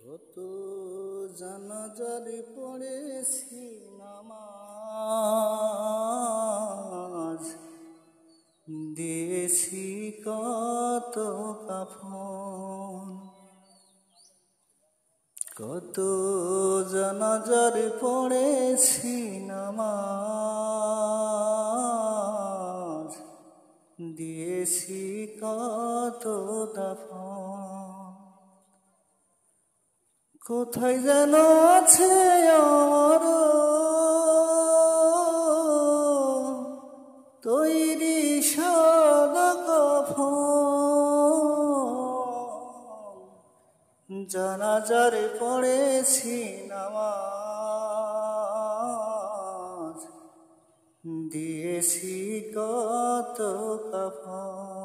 কত জানাজারে পড়েছি নামাজ, দিয়েছি কত কাফন। কত জানাজারে পড়েছি নামাজ, দিয়েছি কত দাফন। কোথায় যেন আছে আমার তৈরি সাদা কাফন। জানাজারে পড়েছি নামাজ, দিয়েছি কত কাফন।